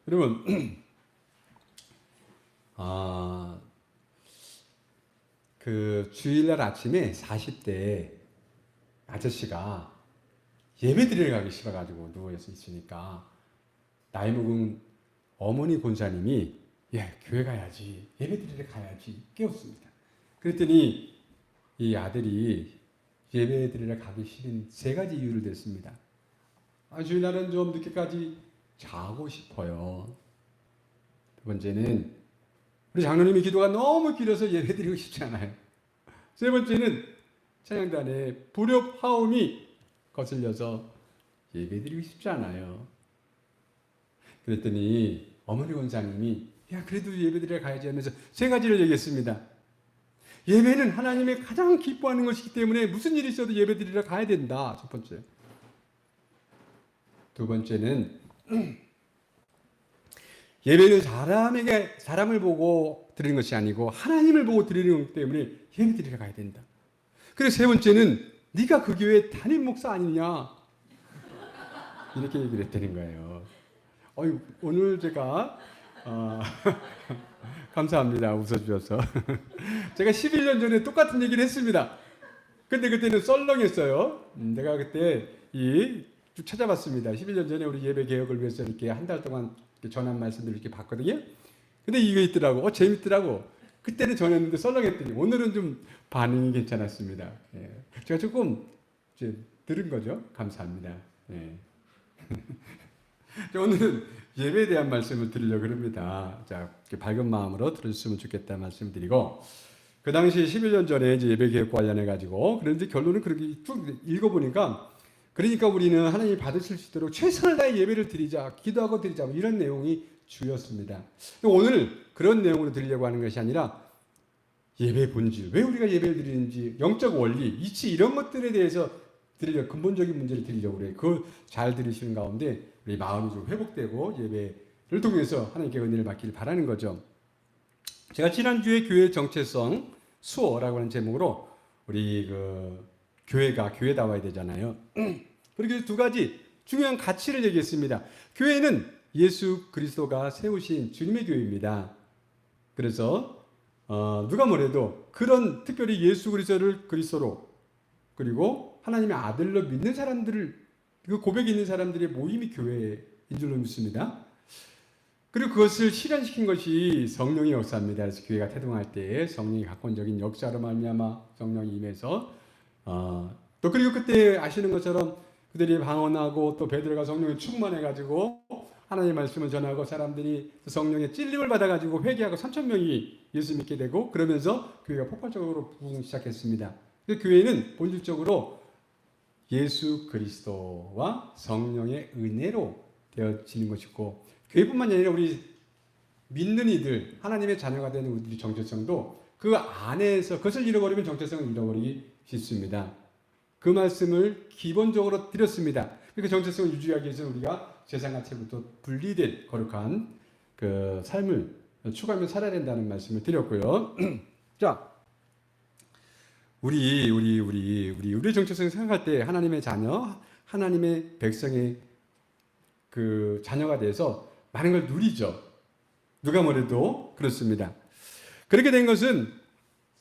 여러분, 아, 그 주일날 아침에 40대 아저씨가 예배 드리러 가기 싫어가지고 누워서 있으니까 나이 먹은 어머니 권사님이 교회 가야지, 예배 드리러 가야지 깨웠습니다. 그랬더니 이 아들이 예배 드리러 가기 싫은 세 가지 이유를 댔습니다. 주일날은 좀 늦게까지 자고 싶어요. 두 번째는 우리 장로님이 기도가 너무 길어서 예배 드리고 싶지 않아요. 세 번째는 찬양단의 불협화음이 거슬려서 예배 드리고 싶지 않아요. 그랬더니 어머니 권사님이 그래도 예배 드리러 가야지 하면서 세 가지를 얘기했습니다. 예배는 하나님이 가장 기뻐하는 것이기 때문에 무슨 일이 있어도 예배 드리러 가야 된다. 첫 번째. 두 번째는 예배는 사람을 보고 드리는 것이 아니고 하나님을 보고 드리는 것이기 때문에 예배 드리러 가야 된다. 그리고 세 번째는 네가 그 교회 담임 목사 아니냐 이렇게 얘기를 했다는 거예요. 오늘 제가 감사합니다. 웃어주셔서. 제가 11년 전에 똑같은 얘기를 했습니다. 근데 그때는 썰렁했어요. 내가 그때 쭉 찾아봤습니다. 11년 전에 우리 예배 개혁을 위해서 이렇게 한 달 동안 전한 말씀들을 이렇게 봤거든요. 근데 이거 있더라고. 재밌더라고. 그때는 전했는데 썰렁했더니 오늘은 좀 반응이 괜찮았습니다. 제가 조금 이제 들은 거죠. 감사합니다. 오늘은 예배에 대한 말씀을 드리려고 합니다. 자, 밝은 마음으로 들으셨으면 좋겠다 말씀드리고, 그 당시 11년 전에 이제 예배 개혁 관련해가지고, 그런데 결론은 그렇게 쭉 읽어보니까, 그러니까 우리는 하나님이 받으실 수 있도록 최선을 다해 예배를 드리자, 기도하고 드리자, 이런 내용이 주였습니다. 오늘 그런 내용으로 드리려고 하는 것이 아니라, 예배의 본질, 왜 우리가 예배를 드리는지, 영적 원리, 이치, 이런 것들에 대해서 근본적인 문제를 드리려고 그래요. 그걸 잘 들으시는 가운데 우리 마음이 좀 회복되고 예배를 통해서 하나님께 은혜를 받기를 바라는 거죠. 제가 지난주에 교회 정체성 수어라고 하는 제목으로 우리 교회가 교회다워야 되잖아요. 그렇게 두 가지 중요한 가치를 얘기했습니다. 교회는 예수 그리스도가 세우신 주님의 교회입니다. 그래서 누가 뭐래도 그런 특별히 예수 그리스도를 그리스도로 그리고 하나님의 아들로 믿는 사람들을, 그 고백이 있는 사람들의 모임이 교회인 줄로 믿습니다. 그리고 그것을 실현시킨 것이 성령의 역사입니다. 그래서 교회가 태동할 때 성령이 각본적인 역사로 말미암아 성령이 임해서 또 그리고 그때 아시는 것처럼 그들이 방언하고 또 베드로가 성령에 충만해가지고 하나님의 말씀을 전하고 사람들이 성령의 찔림을 받아가지고 회개하고 3,000명이 예수 믿게 되고 그러면서 교회가 폭발적으로 부흥 시작했습니다. 교회는 본질적으로 예수 그리스도와 성령의 은혜로 되어지는 것이고, 교회뿐만 아니라 우리 믿는 이들, 하나님의 자녀가 되는 우리 정체성도 그 안에서 그것을 잃어버리면 정체성을 잃어버리기 쉽습니다. 그 말씀을 기본적으로 드렸습니다. 그 정체성을 유지하기 위해서 우리가 세상 가치부터 분리된 거룩한 그 삶을 추구하며 살아야 된다는 말씀을 드렸고요. 자, 우리 정체성을 생각할 때 하나님의 자녀, 하나님의 백성의 그 자녀가 돼서 많은 걸 누리죠. 누가 뭐래도 그렇습니다. 그렇게 된 것은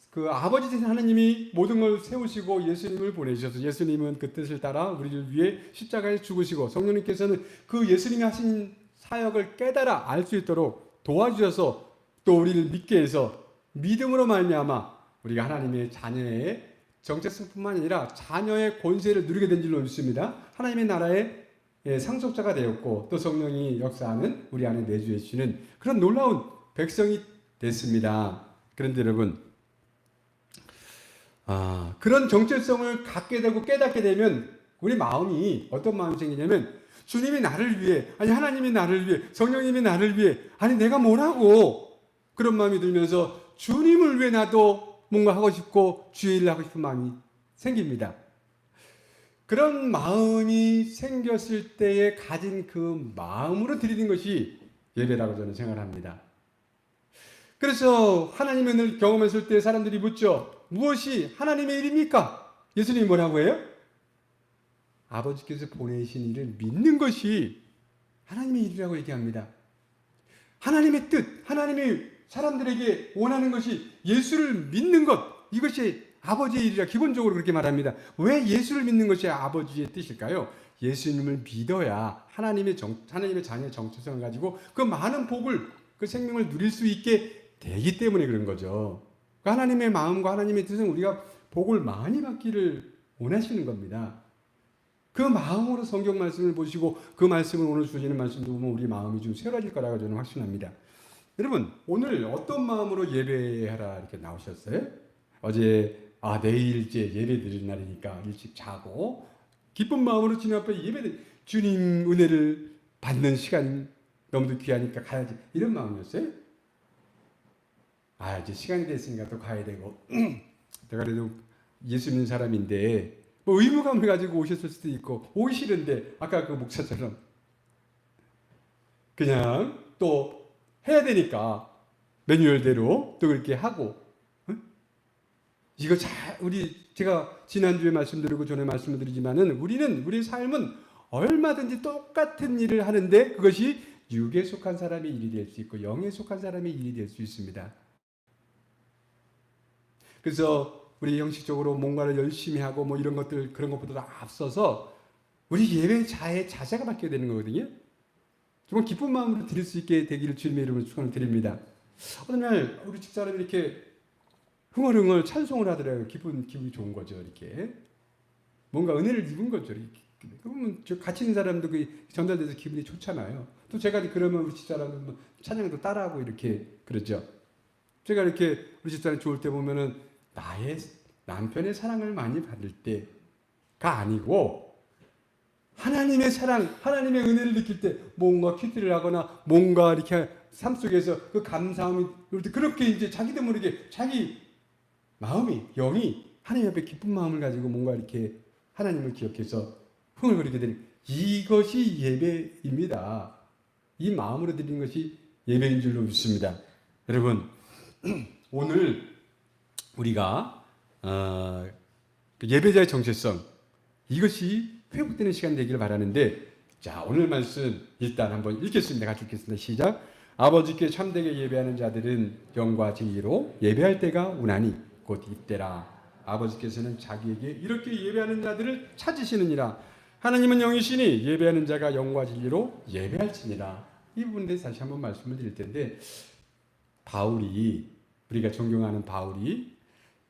그 아버지 되신 하나님이 모든 걸 세우시고 예수님을 보내주셔서 예수님은 그 뜻을 따라 우리를 위해 십자가에 죽으시고 성령님께서는 그 예수님이 하신 사역을 깨달아 알 수 있도록 도와주셔서 또 우리를 믿게 해서 믿음으로 말미암아 우리가 하나님의 자녀의 정체성뿐만 아니라 자녀의 권세를 누리게 된 줄로 믿습니다. 하나님의 나라의 상속자가 되었고 또 성령이 역사하는 우리 안에 내주해 주시는 그런 놀라운 백성이 됐습니다. 그런데 여러분, 그런 정체성을 갖게 되고 깨닫게 되면 우리 마음이 어떤 마음이 생기냐면 주님이 나를 위해, 하나님이 나를 위해, 성령님이 나를 위해, 내가 뭐라고 그런 마음이 들면서 주님을 위해 나도 뭔가 하고 싶고 주의 일을 하고 싶은 마음이 생깁니다. 그런 마음이 생겼을 때에 가진 그 마음으로 드리는 것이 예배라고 저는 생각합니다. 그래서 하나님의 은혜를 경험했을 때 사람들이 묻죠. 무엇이 하나님의 일입니까? 예수님이 뭐라고 해요? 아버지께서 보내신 일을 믿는 것이 하나님의 일이라고 얘기합니다. 하나님의 뜻, 하나님이 사람들에게 원하는 것이 예수를 믿는 것, 이것이 아버지의 일이라 기본적으로 그렇게 말합니다. 왜 예수를 믿는 것이 아버지의 뜻일까요? 예수님을 믿어야 하나님의 자녀의 정체성을 가지고 그 많은 복을, 그 생명을 누릴 수 있게 되기 때문에 그런 거죠. 그 하나님의 마음과 하나님의 뜻은 우리가 복을 많이 받기를 원하시는 겁니다. 그 마음으로 성경 말씀을 보시고 그 말씀을 오늘 주시는 말씀도 보면 우리 마음이 좀 새로워질 거라고 저는 확신합니다. 여러분, 오늘 어떤 마음으로 예배하라 이렇게 나오셨어요? 어제 내일 이제 예배 드릴 날이니까 일찍 자고 기쁜 마음으로 주님 앞에 주님 은혜를 받는 시간 너무도 귀하니까 가야지, 이런 마음이었어요? 이제 시간이 됐으니까 또 가야 되고 내가 그래도 예수 믿는 사람인데 뭐 의무감을 가지고 오셨을 수도 있고, 오기 싫은데 아까 그 목사처럼 그냥 또 해야 되니까 매뉴얼대로 또 그렇게 하고, 이거 제가 지난주에 말씀드리고 전에 말씀을 드리지만은 우리의 삶은 얼마든지 똑같은 일을 하는데 그것이 육에 속한 사람의 일이 될 수 있고 영에 속한 사람의 일이 될 수 있습니다. 그래서 우리 형식적으로 뭔가를 열심히 하고 뭐 이런 것들, 그런 것보다 앞서서 우리 예배 자세가 바뀌어야 되는 거거든요. 정말 기쁜 마음으로 드릴 수 있게 되기를 주님의 이름으로 축원을 드립니다. 어느 날 우리 집사람이 이렇게 흥얼흥얼 찬송을 하더라고요. 기분이 좋은 거죠. 이렇게 뭔가 은혜를 입은 거죠. 이렇게. 그러면 같이 있는 사람도 그 전달돼서 기분이 좋잖아요. 또 제가 그러면 우리 집사람은 찬양도 따라하고 이렇게 그러죠. 제가 이렇게 우리 집사람 좋을 때 보면은 나의 남편의 사랑을 많이 받을 때가 아니고 하나님의 사랑, 하나님의 은혜를 느낄 때 뭔가 큐티를 하거나 뭔가 이렇게 삶 속에서 그 감사함이 그렇게 이제 자기도 모르게 자기 마음이, 영이 하나님 앞에 기쁜 마음을 가지고 뭔가 이렇게 하나님을 기억해서 흥얼거리게 되는, 이것이 예배입니다. 이 마음으로 드리는 것이 예배인 줄로 믿습니다. 여러분, 오늘 우리가 예배자의 정체성, 이것이 회복되는 시간 되기를 바라는데, 자, 오늘 말씀 일단 한번 읽겠습니다. 같이 읽겠습니다. 시작. 아버지께 참되게 예배하는 자들은 영과 진리로 예배할 때가 오나니 곧 이때라. 아버지께서는 자기에게 이렇게 예배하는 자들을 찾으시느니라. 하나님은 영이시니 예배하는 자가 영과 진리로 예배할지니라. 이 부분에 대해서 다시 한번 말씀을 드릴 텐데, 우리가 존경하는 바울이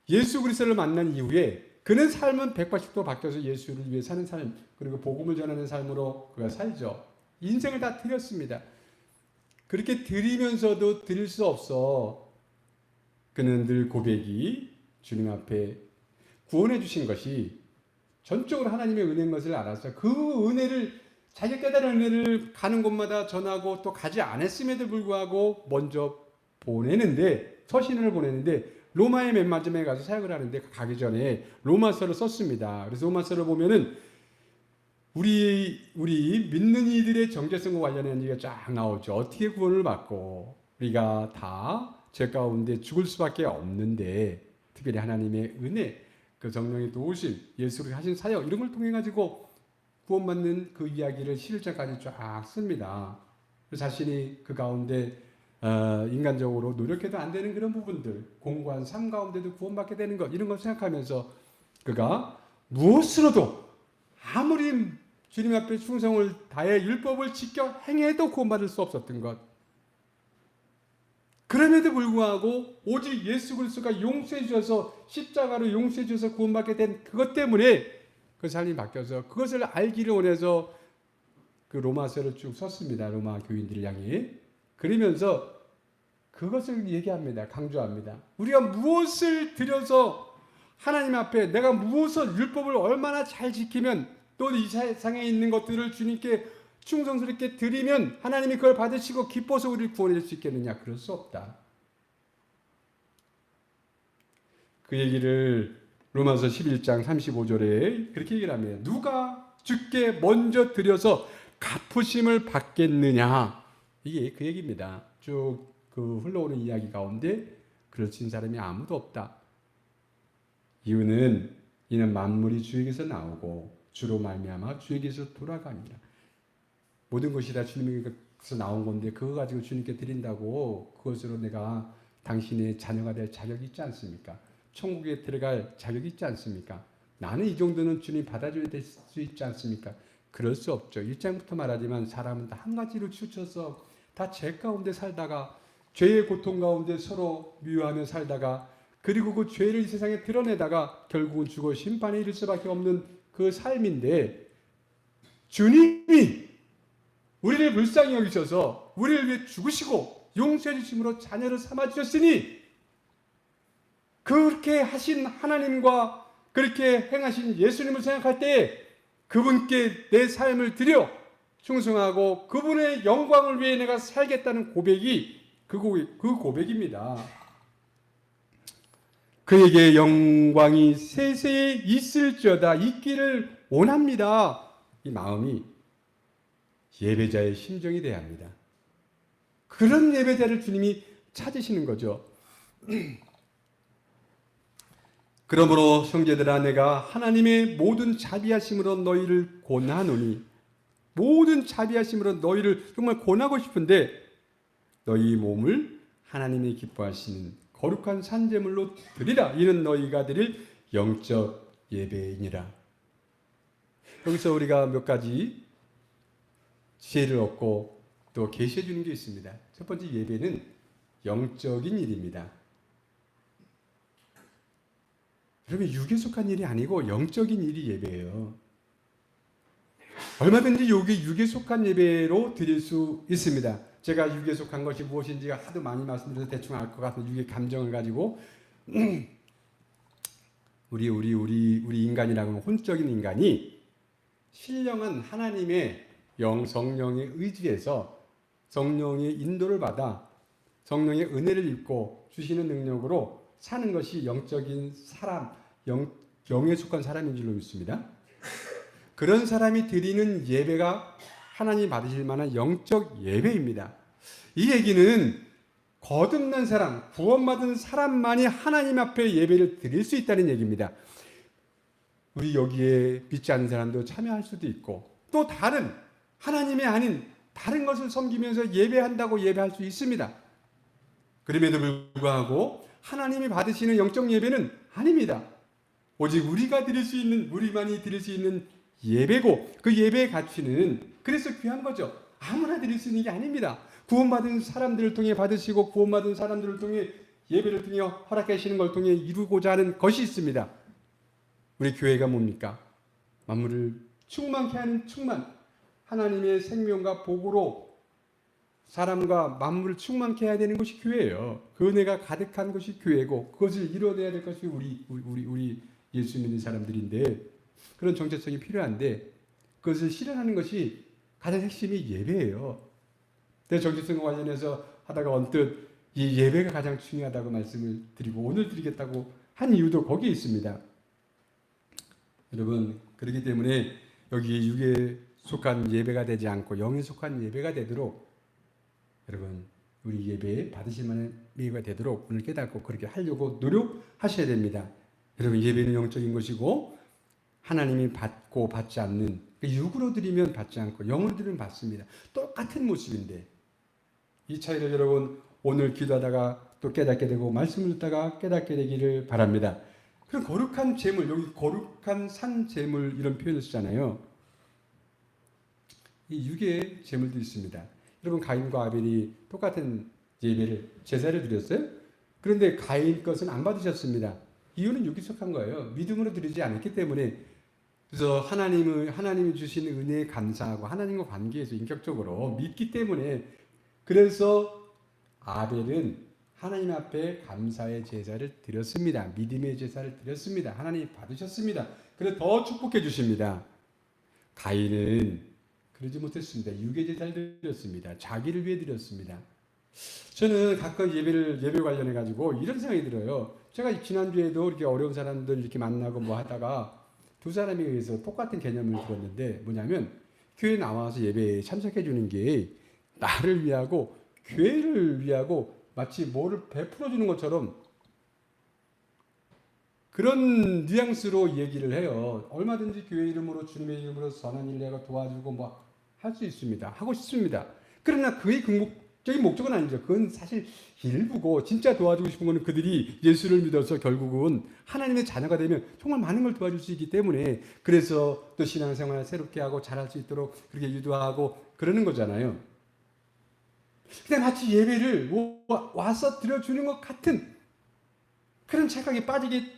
예수 그리스도를 만난 이후에 그는 삶은 180도 바뀌어서 예수를 위해 사는 삶, 그리고 복음을 전하는 삶으로 그가 살죠. 인생을 다 드렸습니다. 그렇게 드리면서도 드릴 수 없어. 그는 늘 고백이 주님 앞에 구원해 주신 것이 전적으로 하나님의 은혜인 것을 알아서 그 은혜를, 자기 깨달은 은혜를 가는 곳마다 전하고 또 가지 않았음에도 불구하고 먼저 서신을 보내는데 로마의 맨 마지막에 가서 사역을 하는데 가기 전에 로마서를 썼습니다. 그래서 로마서를 보면은 우리 믿는 이들의 정체성과 관련한 얘기가 쫙 나오죠. 어떻게 구원을 받고 우리가 다 죄 가운데 죽을 수밖에 없는데, 특별히 하나님의 은혜, 그 성령의 도우심, 예수를 하신 사역, 이런 걸 통해 가지고 구원받는 그 이야기를 11장까지 쫙 씁니다. 자신이 그 가운데 인간적으로 노력해도 안 되는 그런 부분들, 공고한 삶 가운데도 구원받게 되는 것, 이런 걸 생각하면서 그가 무엇으로도 아무리 주님 앞에 충성을 다해 율법을 지켜 행해도 구원받을 수 없었던 것, 그럼에도 불구하고 오직 예수 그리스도가 용서해 주셔서, 십자가로 용서해 주셔서 구원받게 된 그것 때문에 그 삶이 바뀌어서 그것을 알기를 원해서 그 로마서를 쭉 썼습니다. 로마 교인들을 향해. 그러면서 그것을 얘기합니다. 강조합니다. 우리가 무엇을 드려서 하나님 앞에 내가 무엇을, 율법을 얼마나 잘 지키면, 또 이 세상에 있는 것들을 주님께 충성스럽게 드리면 하나님이 그걸 받으시고 기뻐서 우리를 구원해 줄 수 있겠느냐? 그럴 수 없다. 그 얘기를 로마서 11장 35절에 그렇게 얘기를 합니다. 누가 주께 먼저 드려서 갚으심을 받겠느냐? 이게 그 얘기입니다. 쭉 그 흘러오는 이야기 가운데 그렇진 사람이 아무도 없다. 이는 만물이 주에게서 나오고 주로 말미암아 주에게서 돌아갑니다. 모든 것이 다 주님의 나온 건데 그거 가지고 주님께 드린다고 그것으로 내가 당신의 자녀가 될 자격이 있지 않습니까? 천국에 들어갈 자격이 있지 않습니까? 나는 이 정도는 주님 받아줘야 될 수 있지 않습니까? 그럴 수 없죠. 1장부터 말하지만 사람은 다 한 가지로 치우쳐서 다 죄 가운데 살다가 죄의 고통 가운데 서로 미워하며 살다가 그리고 그 죄를 이 세상에 드러내다가 결국은 죽어 심판에 이를 수밖에 없는 그 삶인데 주님이 우리를 불쌍히 여기셔서 우리를 위해 죽으시고 용서해 주심으로 자녀를 삼아 주셨으니 그렇게 하신 하나님과 그렇게 행하신 예수님을 생각할 때 그분께 내 삶을 드려 충성하고 그분의 영광을 위해 내가 살겠다는 고백이 그 고백입니다. 그에게 영광이 세세에 있을지어다 있기를 원합니다. 이 마음이 예배자의 심정이 되어야 합니다. 그런 예배자를 주님이 찾으시는 거죠. 그러므로 형제들아 내가 하나님의 모든 자비하심으로 너희를 권하노니 모든 자비하심으로 너희를 정말 권하고 싶은데 너희 몸을 하나님이 기뻐하시는 거룩한 산제물로 드리라. 이는 너희가 드릴 영적 예배이니라. 여기서 우리가 몇 가지 지혜를 얻고 또 계시해 주는 게 있습니다. 첫 번째 예배는 영적인 일입니다. 여러분 육에 속한 일이 아니고 영적인 일이 예배예요. 얼마든지 육에 속한 예배로 드릴 수 있습니다. 제가 육에 속한 것이 무엇인지가 하도 많이 말씀드려서 대충 알 것 같은 육의 감정을 가지고 우리 인간이라고 하면 혼적인 인간이 신령한 하나님의 성령의 의지에서 성령의 인도를 받아 성령의 은혜를 입고 주시는 능력으로 사는 것이 영적인 사람, 영에 속한 사람인 줄로 믿습니다. 그런 사람이 드리는 예배가 하나님 받으실 만한 영적 예배입니다. 이 얘기는 거듭난 사람, 구원받은 사람만이 하나님 앞에 예배를 드릴 수 있다는 얘기입니다. 우리 여기에 믿지 않는 사람도 참여할 수도 있고 또 다른 하나님이 아닌 다른 것을 섬기면서 예배한다고 예배할 수 있습니다. 그럼에도 불구하고 하나님이 받으시는 영적 예배는 아닙니다. 오직 우리가 드릴 수 있는, 우리만이 드릴 수 있는 예배고 그 예배의 가치는 그래서 귀한 거죠. 아무나 드릴 수 있는 게 아닙니다. 구원받은 사람들을 통해 받으시고 구원받은 사람들을 통해 예배를 통해 허락해 주시는 걸 통해 이루고자 하는 것이 있습니다. 우리 교회가 뭡니까? 만물을 충만케 하는 충만, 하나님의 생명과 복으로 사람과 만물을 충만케 해야 되는 것이 교회예요. 그 은혜가 가득한 것이 교회고 그것을 이루어내야 될 것이 우리 예수 믿는 사람들인데 그런 정체성이 필요한데 그것을 실현하는 것이 가장 핵심이 예배예요. 내 정체성과 관련해서 하다가 언뜻 이 예배가 가장 중요하다고 말씀을 드리고 오늘 드리겠다고 한 이유도 거기에 있습니다. 여러분 그렇기 때문에 여기 육에 속한 예배가 되지 않고 영에 속한 예배가 되도록 여러분 우리 예배에 받으실 만한 예배가 되도록 오늘 깨닫고 그렇게 하려고 노력하셔야 됩니다. 여러분 예배는 영적인 것이고 하나님이 받고 받지 않는 육으로 드리면 받지 않고 영으로 드리면 받습니다. 똑같은 모습인데 이 차이를 여러분 오늘 기도하다가 또 깨닫게 되고 말씀을 듣다가 깨닫게 되기를 바랍니다. 그럼 거룩한 제물, 여기 거룩한 산 제물 이런 표현을 쓰잖아요. 이 육의 제물도 있습니다. 여러분 가인과 아벨이 똑같은 예배를 제사를 드렸어요. 그런데 가인 것은 안 받으셨습니다. 이유는 육이 속한 거예요. 믿음으로 드리지 않았기 때문에. 그래서 하나님이 주신 은혜에 감사하고 하나님과 관계에서 인격적으로 믿기 때문에 그래서 아벨은 하나님 앞에 감사의 제사를 드렸습니다. 믿음의 제사를 드렸습니다. 하나님이 받으셨습니다. 그래서 더 축복해 주십니다. 가인은 그러지 못했습니다. 육의 제사를 드렸습니다. 자기를 위해 드렸습니다. 저는 가끔 예배 관련해 가지고 이런 생각이 들어요. 제가 지난주에도 이렇게 어려운 사람들 이렇게 만나고 뭐 하다가 두 사람에 의해서 똑같은 개념을 들었는데 뭐냐면 교회에 나와서 예배에 참석해 주는 게 나를 위하고 교회를 위하고 마치 뭐를 베풀어 주는 것처럼 그런 뉘앙스로 얘기를 해요. 얼마든지 교회 이름으로 주님의 이름으로 선한 일 내가 도와주고 뭐 할 수 있습니다. 하고 싶습니다. 그러나 그의 궁극적인 목적은 아니죠. 그건 사실 일부고 진짜 도와주고 싶은 거는 그들이 예수를 믿어서 결국은 하나님의 자녀가 되면 정말 많은 걸 도와줄 수 있기 때문에 그래서 또 신앙생활을 새롭게 하고 잘할 수 있도록 그렇게 유도하고 그러는 거잖아요. 근데 마치 예배를 와서 드려주는 것 같은 그런 착각에 빠지게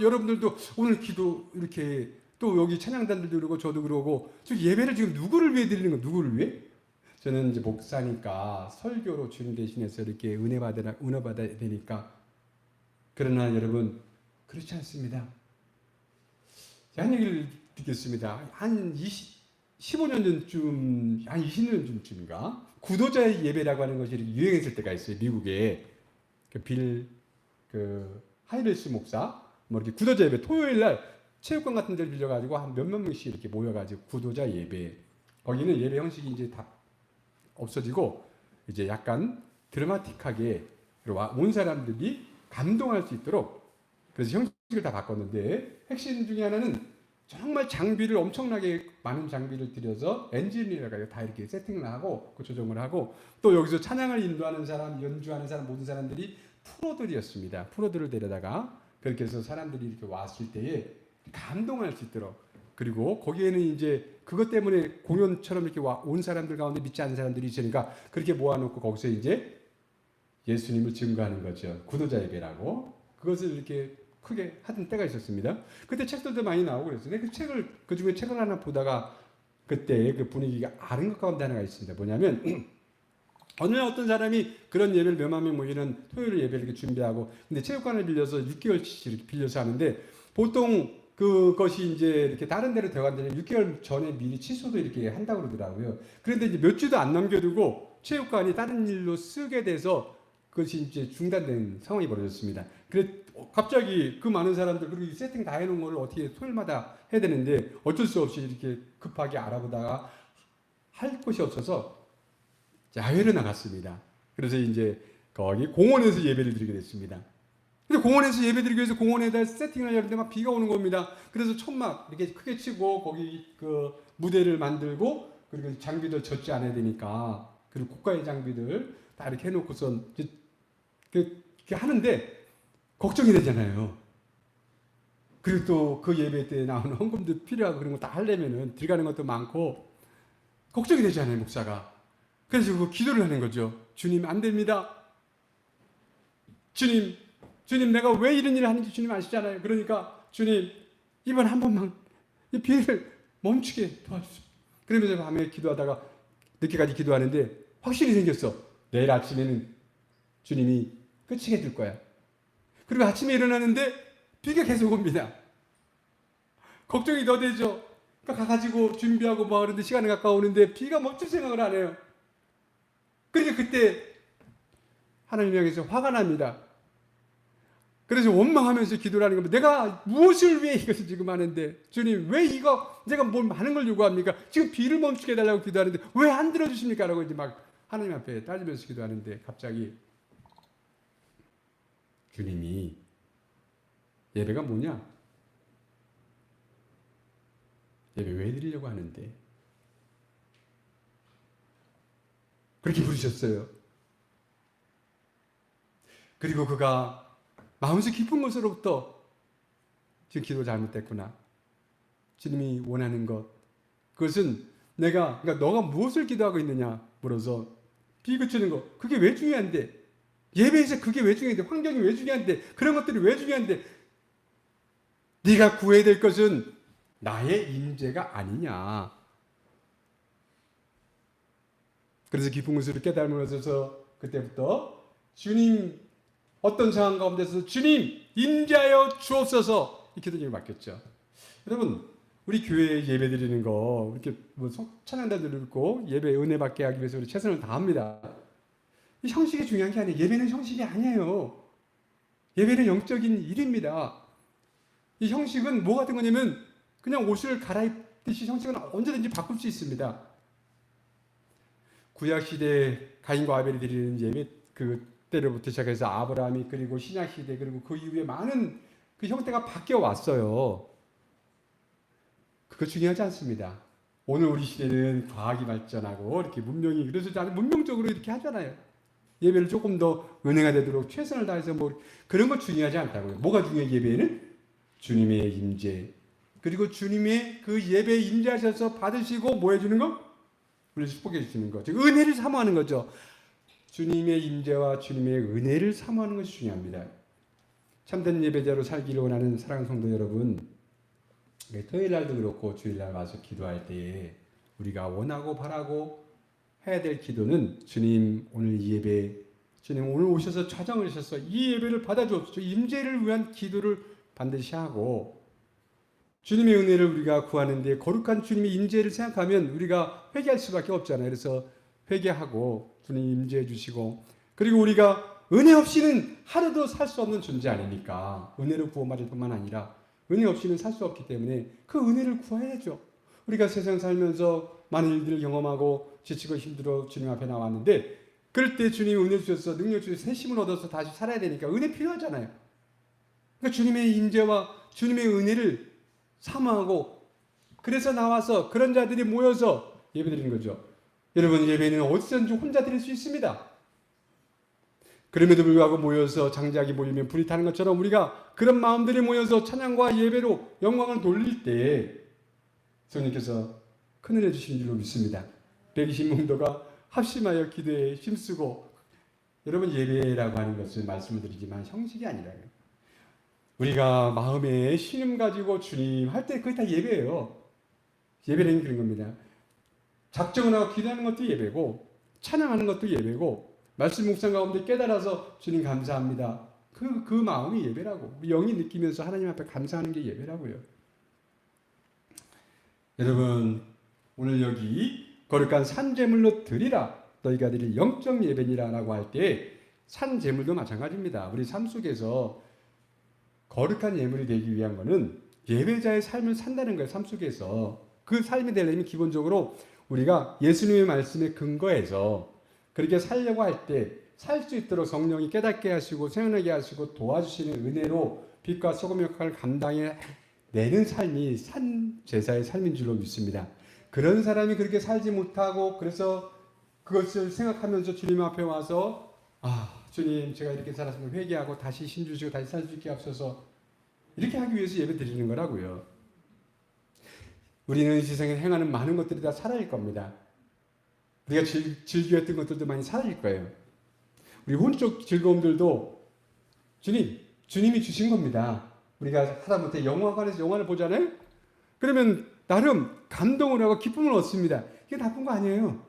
여러분들도 오늘 기도 이렇게 또 여기 찬양단들도 그러고 저도 그러고 지금 예배를 지금 누구를 위해 드리는 거 누구를 위해? 저는 이제 목사니까 설교로 주님 대신해서 이렇게 은혜 받아야 되니까. 그러나 여러분 그렇지 않습니다. 한 얘기를 듣겠습니다. 한 15년 전쯤, 한 20년 전쯤인가 구도자의 예배라고 하는 것이 유행했을 때가 있어요. 미국에 그 하이레스 목사 뭐 이렇게 구도자 예배 토요일 날 체육관 같은 데를 빌려가지고 한 몇몇 명씩 이렇게 모여가지고 구도자 예배, 거기는 예배 형식이 이제 다 없어지고 이제 약간 드라마틱하게 온 사람들이 감동할 수 있도록 그래서 형식을 다 바꿨는데 핵심 중에 하나는 정말 장비를 엄청나게 많은 장비를 들여서 엔지니어가 다 이렇게 세팅을 하고 조정을 하고 또 여기서 찬양을 인도하는 사람, 연주하는 사람 모든 사람들이 프로들이었습니다. 프로들을 데려다가 그렇게 해서 사람들이 이렇게 왔을 때에 감동할 수 있도록, 그리고 거기에는 이제 그것 때문에 공연처럼 이렇게 온 사람들 가운데 믿지 않는 사람들이 있으니까 그렇게 모아놓고 거기서 이제 예수님을 증거하는 거죠. 구도자 예배라고. 그것을 이렇게 크게 하던 때가 있었습니다. 그때 책들도 많이 나오고 그랬어요. 그 중에 책을 하나 보다가 그때 그 분위기가 아는 것 가운데 하나가 있습니다. 뭐냐면 어느 날 어떤 사람이 그런 예배를 몇만 명 모이는 토요일 예배를 이렇게 준비하고, 근데 체육관을 빌려서 6개월치 이렇게 빌려서 하는데 보통 그것이 이제 이렇게 다른 데로 들어간다면 6개월 전에 미리 취소도 이렇게 한다고 그러더라고요. 그런데 이제 몇 주도 안 남겨두고 체육관이 다른 일로 쓰게 돼서 그것이 이제 중단된 상황이 벌어졌습니다. 그래 갑자기 그 많은 사람들 그리고 세팅 다 해놓은 걸 어떻게 토요일마다 해야 되는데 어쩔 수 없이 이렇게 급하게 알아보다가 할 곳이 없어서 야외로 나갔습니다. 그래서 이제 거기 공원에서 예배를 드리게 됐습니다. 근데 공원에서 예배 드리기 위해서 공원에다 세팅을 하려는데 막 비가 오는 겁니다. 그래서 천막 이렇게 크게 치고 거기 그 무대를 만들고 그리고 장비들 젖지 않아야 되니까 그리고 고가의 장비들 다 이렇게 해놓고선 그렇게 하는데 걱정이 되잖아요. 그리고 또 그 예배 때 나오는 헌금도 필요하고 그런 거 다 하려면은 들어가는 것도 많고 걱정이 되잖아요, 목사가. 그래서 그 기도를 하는 거죠. 주님 안 됩니다. 주님 내가 왜 이런 일을 하는지 주님 아시잖아요. 그러니까 주님 이번 한 번만 이 비를 멈추게 도와주세요. 그러면서 밤에 기도하다가 늦게까지 기도하는데 확실히 생겼어. 내일 아침에는 주님이 끝이게 될 거야. 그리고 아침에 일어나는데 비가 계속 옵니다. 걱정이 더 되죠. 그러니까 가가지고 준비하고 뭐 하는데 시간이 가까우는데 비가 멈출 생각을 안 해요. 그러니까 그때 하나님 향해서 화가 납니다. 그래서 원망하면서 기도를 하는 겁니다. 내가 무엇을 위해 이것을 지금 하는데 주님 왜 이거 제가 뭘 많은 걸 요구합니까? 지금 비를 멈추게 해달라고 기도하는데 왜 안 들어주십니까? 라고 이제 막 하나님 앞에 따지면서 기도하는데 갑자기 주님이 예배가 뭐냐? 예배 왜 드리려고 하는데? 그렇게 부르셨어요. 그리고 그가 마음속 깊은 곳으로부터 지금 기도 잘못됐구나. 주님이 원하는 것. 그것은 그러니까 너가 무엇을 기도하고 있느냐 물어서 비 그치는 거. 그게 왜 중요한데? 예배에서 그게 왜 중요한데? 환경이 왜 중요한데? 그런 것들이 왜 중요한데? 네가 구해야 될 것은 나의 임재가 아니냐. 그래서 깊은 곳으로 깨달음을 얻어서 그때부터 주님 어떤 상황 가운데서 주님 임재하여 주옵소서 이 기도를 맡겼죠. 여러분 우리 교회에 예배 드리는 거 이렇게 뭐 찬양단들 듣고 예배 은혜 받게 하기 위해서 우리 최선을 다합니다. 이 형식이 중요한 게 아니에요. 예배는 형식이 아니에요. 예배는 영적인 일입니다. 이 형식은 뭐 같은 거냐면 그냥 옷을 갈아입듯이 형식은 언제든지 바꿀 수 있습니다. 구약시대 가인과 아벨이 드리는 예배 그때로부터 시작해서 아브라함이 그리고 신약시대 그리고 그 이후에 많은 그 형태가 바뀌어 왔어요. 그거 중요하지 않습니다. 오늘 우리 시대는 과학이 발전하고 이렇게 문명이 그래서 아주 문명적으로 이렇게 하잖아요. 예배를 조금 더 은혜가 되도록 최선을 다해서 뭐 그런 거 중요하지 않다고요. 뭐가 중요해 예배에는? 주님의 임재. 그리고 주님의 그 예배에 임재하셔서 받으시고 뭐 해주는 거? 우리를 축복해 주시는 거. 즉 은혜를 사모하는 거죠. 주님의 임재와 주님의 은혜를 사모하는 것이 중요합니다. 참된 예배자로 살기를 원하는 사랑하는 성도 여러분, 토요일 날도 그렇고 주일날 와서 기도할 때에 우리가 원하고 바라고 해야 될 기도는 주님 오늘 이 예배, 주님 오늘 오셔서 좌정을 하셔서 이 예배를 받아주옵소서. 임재를 위한 기도를 반드시 하고 주님의 은혜를 우리가 구하는데 거룩한 주님의 임재를 생각하면 우리가 회개할 수밖에 없잖아요. 그래서 회개하고 주님 임재해 주시고 그리고 우리가 은혜 없이는 하루도 살 수 없는 존재 아닙니까? 은혜로 구원받을 뿐만 아니라 은혜 없이는 살 수 없기 때문에 그 은혜를 구해야죠. 우리가 세상 살면서 많은 일들을 경험하고 지치고 힘들어 주님 앞에 나왔는데 그럴 때 주님 은혜 주셔서 능력 주셔서 새 힘을 얻어서 다시 살아야 되니까 은혜 필요하잖아요. 그러니까 주님의 임재와 주님의 은혜를 사모하고 그래서 나와서 그런 자들이 모여서 예배드리는 거죠. 여러분 예배는 어디서든지 혼자 드릴 수 있습니다. 그럼에도 불구하고 모여서 장작이 모이면 불이 타는 것처럼 우리가 그런 마음들이 모여서 찬양과 예배로 영광을 돌릴 때 성령께서 큰 은혜 주신 줄로 믿습니다. 120명도가 합심하여 기도에 힘쓰고 여러분 예배라고 하는 것을 말씀을 드리지만 형식이 아니라요. 우리가 마음에 신임 가지고 주님 할 때 그게 다 예배예요. 예배는 그런 겁니다. 작정을 하고 기도하는 것도 예배고 찬양하는 것도 예배고 말씀 묵상 가운데 깨달아서 주님 감사합니다. 그 마음이 예배라고. 우리 영이 느끼면서 하나님 앞에 감사하는 게 예배라고요. 여러분 오늘 여기 거룩한 산제물로 드리라 너희가 드릴 영적 예배니라 라고 할 때 산제물도 마찬가지입니다. 우리 삶 속에서 거룩한 예물이 되기 위한 것은 예배자의 삶을 산다는 거예요. 삶 속에서. 그 삶이 되려면 기본적으로 우리가 예수님의 말씀에 근거해서 그렇게 살려고 할 때 살 수 있도록 성령이 깨닫게 하시고 생각나게 하시고 도와주시는 은혜로 빛과 소금 역할을 감당해 내는 삶이 산 제사의 삶인 줄로 믿습니다. 그런 사람이 그렇게 살지 못하고 그래서 그것을 생각하면서 주님 앞에 와서 주님 제가 이렇게 살았으면 회개하고 다시 힘 주시고 다시 살 수 있게 하옵소서 이렇게 하기 위해서 예배 드리는 거라고요. 우리는 이 세상에 행하는 많은 것들이 다 사라질 겁니다. 우리가 즐겨했던 것들도 많이 사라질 거예요. 우리 혼적 즐거움들도 주님이 주신 겁니다. 우리가 하다못해 영화관에서 영화를 보잖아요. 그러면 나름 감동을 하고 기쁨을 얻습니다. 이게 나쁜 거 아니에요.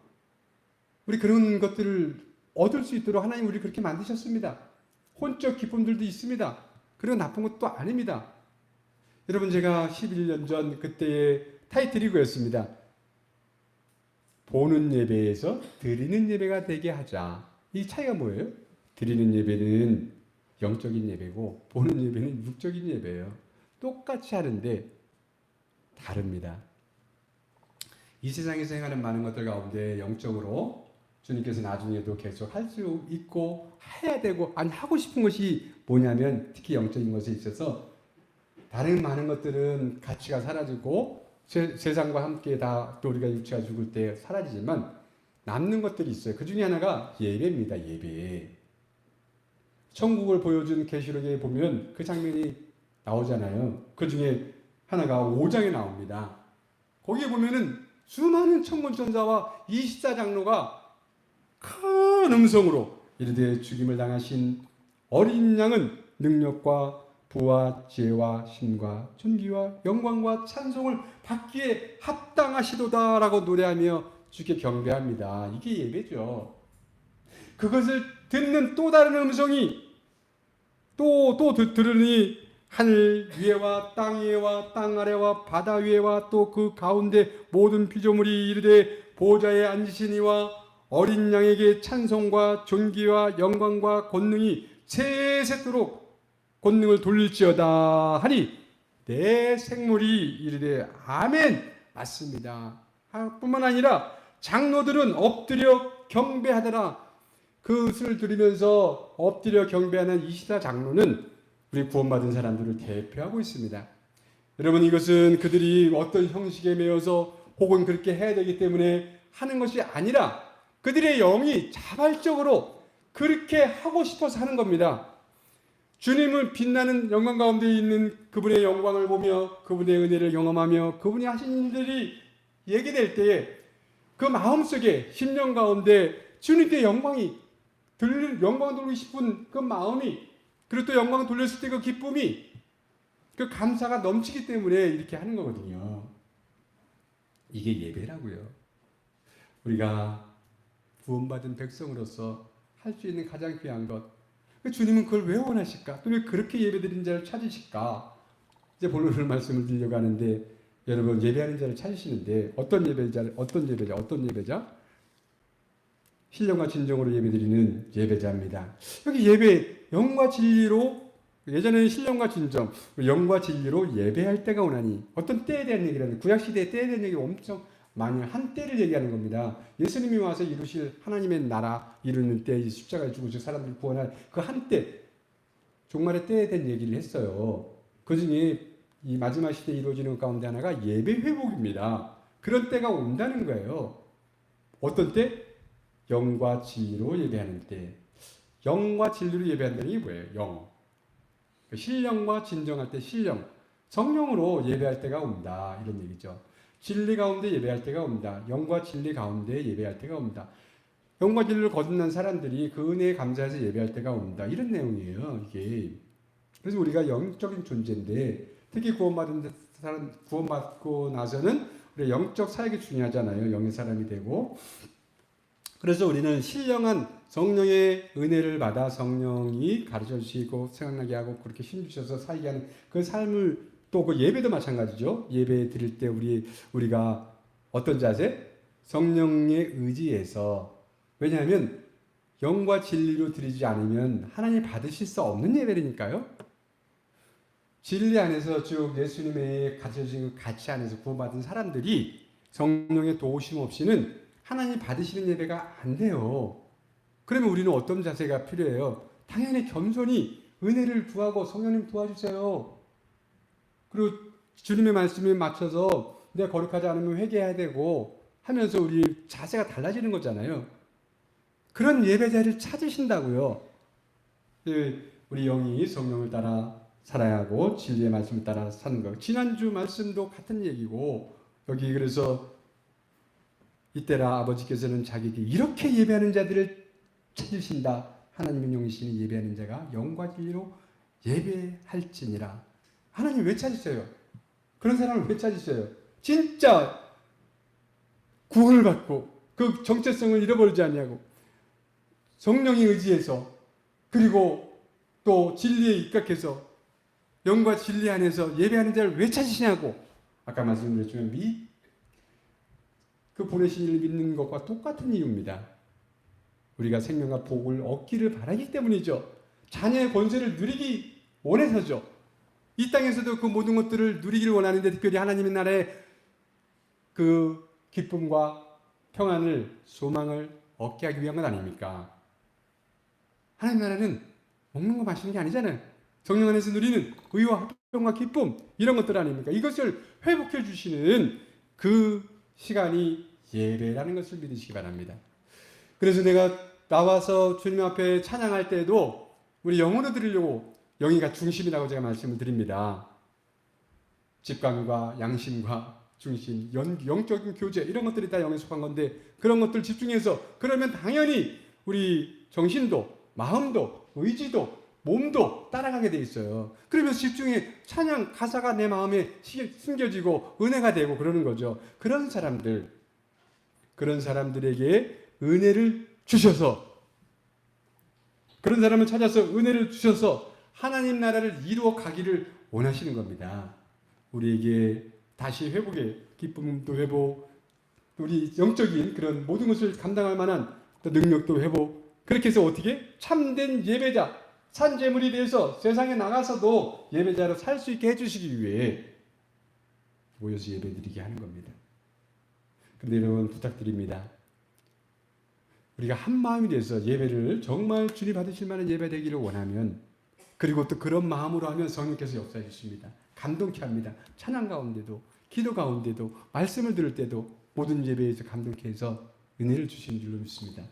우리 그런 것들을 얻을 수 있도록 하나님 우리 그렇게 만드셨습니다. 혼적 기쁨들도 있습니다. 그리고 나쁜 것도 아닙니다. 여러분 제가 11년 전 그때의 타이틀이 그였습니다. 보는 예배에서 드리는 예배가 되게 하자. 이 차이가 뭐예요? 드리는 예배는 영적인 예배고 보는 예배는 육적인 예배예요. 똑같이 하는데 다릅니다. 이 세상에서 행하는 많은 것들 가운데 영적으로 주님께서 나중에도 계속 할 수 있고 해야 되고 아니 하고 싶은 것이 뭐냐면 특히 영적인 것에 있어서 다른 많은 것들은 가치가 사라지고 세상과 함께 다 또 우리가 육체가 죽을 때 사라지지만 남는 것들이 있어요. 그 중에 하나가 예배입니다. 예배. 천국을 보여준 계시록에 보면 그 장면이 나오잖아요. 그 중에 하나가 5장에 나옵니다. 거기에 보면은 수많은 천군천사와 24장로가 큰 음성으로 이르되 죽임을 당하신 어린 양은 능력과 부와 지혜와 힘과 존귀와 영광과 찬송을 받기에 합당하시도다라고 노래하며 주께 경배합니다. 이게 예배죠. 그것을 듣는 또 다른 음성이 또 들으니 하늘 위에와 땅 위에와 땅 아래와 바다 위에와 또 그 가운데 모든 피조물이 이르되 보좌에 앉으시니와 어린 양에게 찬송과 존귀와 영광과 권능이 세세토록 권능을 돌릴지어다 하니 내 생물이 이르되 아멘 맞습니다. 뿐만 아니라 장로들은 엎드려 경배하더라. 그것을 들으면서 엎드려 경배하는 24장로는 우리 구원받은 사람들을 대표하고 있습니다. 여러분 이것은 그들이 어떤 형식에 매여서 혹은 그렇게 해야 되기 때문에 하는 것이 아니라 그들의 영이 자발적으로 그렇게 하고 싶어서 하는 겁니다. 주님을 빛나는 영광 가운데 있는 그분의 영광을 보며 그분의 은혜를 경험하며 그분이 하신 일들이 얘기될 때에 그 마음속에 심령 가운데 주님께 영광 돌리고 싶은 그 마음이, 그리고 또 영광 돌렸을 때 그 기쁨이, 그 감사가 넘치기 때문에 이렇게 하는 거거든요. 이게 예배라고요. 우리가 구원받은 백성으로서 할 수 있는 가장 귀한 것. 주님은 그걸 왜 원하실까? 또 왜 그렇게 예배드리는 자를 찾으실까? 이제 본론을 말씀을 드리려고 하는데, 여러분 예배하는 자를 찾으시는데 어떤 예배자? 신령과 진정으로 예배드리는 예배자입니다. 여기 예배, 영과 진리로, 예전에는 신령과 진정, 영과 진리로 예배할 때가 오나니, 어떤 때에 대한 얘기를 하는데, 구약시대의 때에 대한 얘기가 엄청 많이, 한때를 얘기하는 겁니다. 예수님이 와서 이루실 하나님의 나라 이루는 때, 십자가에 죽으시고 사람들을 구원할 그 한때, 종말의 때에 대한 얘기를 했어요. 그 중에 이 마지막 시대에 이루어지는 것 가운데 하나가 예배 회복입니다. 그런 때가 온다는 거예요. 어떤 때? 영과 진리로 예배하는 때. 영과 진리로 예배한다는 게 뭐예요? 영. 신령과 진정할 때 신령. 성령으로 예배할 때가 온다. 이런 얘기죠. 진리 가운데 예배할 때가 온다. 영과 진리 가운데 예배할 때가 온다. 영과 진리를 거듭난 사람들이 그 은혜에 감사해서 예배할 때가 온다. 이런 내용이에요. 이게. 그래서 우리가 영적인 존재인데, 특히 구원받고 나서는 우리 영적 사역이 중요하잖아요. 영의 사람이 되고. 그래서 우리는 신령한 성령의 은혜를 받아 성령이 가르쳐 주시고 생각나게 하고 그렇게 힘주셔서 살게 하는 그 삶을, 또 그 예배도 마찬가지죠. 예배 드릴 때 우리가 어떤 자세? 성령의 의지에서. 왜냐하면 영과 진리로 드리지 않으면 하나님 받으실 수 없는 예배니까요. 진리 안에서 쭉 예수님의 가르쳐주신 가치 안에서 구원받은 사람들이 성령의 도우심 없이는 하나님 받으시는 예배가 안 돼요. 그러면 우리는 어떤 자세가 필요해요? 당연히 겸손히 은혜를 구하고, 성령님 도와주세요. 그리고 주님의 말씀에 맞춰서 내가 거룩하지 않으면 회개해야 되고 하면서 우리 자세가 달라지는 거잖아요. 그런 예배자를 찾으신다고요. 우리 영이 성령을 따라 살아야 하고 진리의 말씀을 따라 사는 것. 지난주 말씀도 같은 얘기고, 여기 그래서 이때라 아버지께서는 자기에게 이렇게 예배하는 자들을 찾으신다. 하나님은 영이시니 예배하는 자가 영과 진리로 예배할지니라. 하나님 왜 찾으세요? 그런 사람을 왜 찾으세요? 진짜 구원을 받고 그 정체성을 잃어버리지 않냐고, 성령의 의지에서, 그리고 또 진리에 입각해서 영과 진리 안에서 예배하는 자를 왜 찾으시냐고. 아까 말씀드렸지만 그 보내신 이를 믿는 것과 똑같은 이유입니다. 우리가 생명과 복을 얻기를 바라기 때문이죠. 자녀의 권세를 누리기 원해서죠. 이 땅에서도 그 모든 것들을 누리기를 원하는데, 특별히 하나님의 나라의 그 기쁨과 평안을, 소망을 얻게 하기 위한 건 아닙니까? 하나님 나라는 먹는 거 마시는 게 아니잖아요. 성령 안에서 누리는 의와 합병과 기쁨, 이런 것들 아닙니까? 이것을 회복해 주시는 그 시간이 예배라는 것을 믿으시기 바랍니다. 그래서 내가 나와서 주님 앞에 찬양할 때도 우리 영으로 드리려고, 영이가 중심이라고 제가 말씀을 드립니다. 직감과 양심과 중심, 영적인 교제, 이런 것들이 다 영에 속한 건데, 그런 것들 집중해서, 그러면 당연히 우리 정신도, 마음도, 의지도, 몸도 따라가게 돼 있어요. 그러면서 집중해 찬양 가사가 내 마음에 숨겨지고 은혜가 되고 그러는 거죠. 그런 사람들에게 은혜를 주셔서, 그런 사람을 찾아서 은혜를 주셔서 하나님 나라를 이루어 가기를 원하시는 겁니다. 우리에게 다시 회복의 기쁨도 회복, 우리 영적인 그런 모든 것을 감당할 만한 능력도 회복, 그렇게 해서 어떻게? 참된 예배자, 산재물이 돼서 세상에 나가서도 예배자로 살 수 있게 해주시기 위해 모여서 예배드리게 하는 겁니다. 그런데 여러분 부탁드립니다. 우리가 한 마음이 돼서 예배를 정말 주님 받으실 만한 예배 되기를 원하면, 그리고 또 그런 마음으로 하면 성령께서 역사해 주십니다. 감동케 합니다. 찬양 가운데도, 기도 가운데도 말씀을 들을 때도 모든 예배에서 감동케 해서 은혜를 주시는 줄로 믿습니다.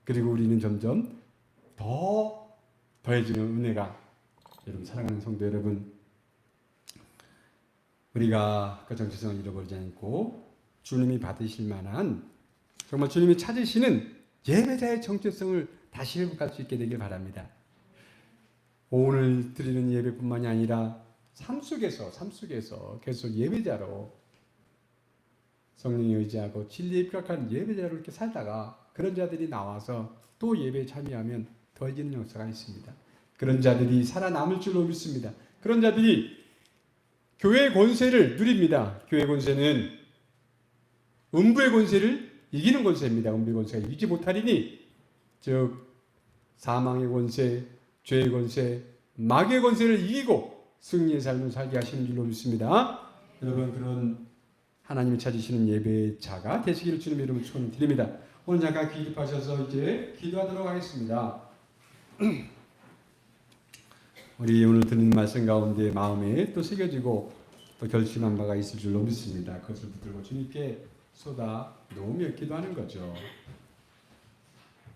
그리고 우리는 점점 더해지는 은혜가, 여러분 사랑하는 성도 여러분, 우리가 그 정체성을 잃어버리지 않고 주님이 받으실 만한, 정말 주님이 찾으시는 예배자의 정체성을 다시 회복할 수 있게 되길 바랍니다. 오늘 드리는 예배뿐만이 아니라 삶 속에서 계속 예배자로, 성령에 의지하고 진리에 입각한 예배자로 이렇게 살다가 그런 자들이 나와서 또 예배에 참여하면 더해지는 역사가 있습니다. 그런 자들이 살아남을 줄로 믿습니다. 그런 자들이 교회의 권세를 누립니다. 교회의 권세는 음부의 권세를 이기는 권세입니다. 음부의 권세가 이기지 못하리니, 즉 사망의 권세, 죄의 권세, 마귀의 권세를 이기고 승리의 삶을 살게 하시는 줄로 믿습니다. 여러분, 그런 하나님이 찾으시는 예배자가 되시기를 주님의 이름으로 축원드립니다. 오늘 잠깐 귀 기입하셔서 이제 기도하도록 하겠습니다. 우리 오늘 듣는 말씀 가운데 마음에 또 새겨지고 또 결심한 바가 있을 줄로 믿습니다. 그것을 붙들고 주님께 쏟아 놓으며 기도하는 거죠.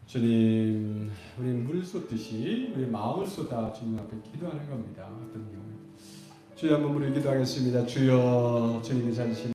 주님, 우리 물을 쏟듯이 우리 마음을 쏟아 주님 앞에 기도하는 겁니다. 어떤 경우 주여, 한번 우리 기도하겠습니다. 주여, 주님이 찾으신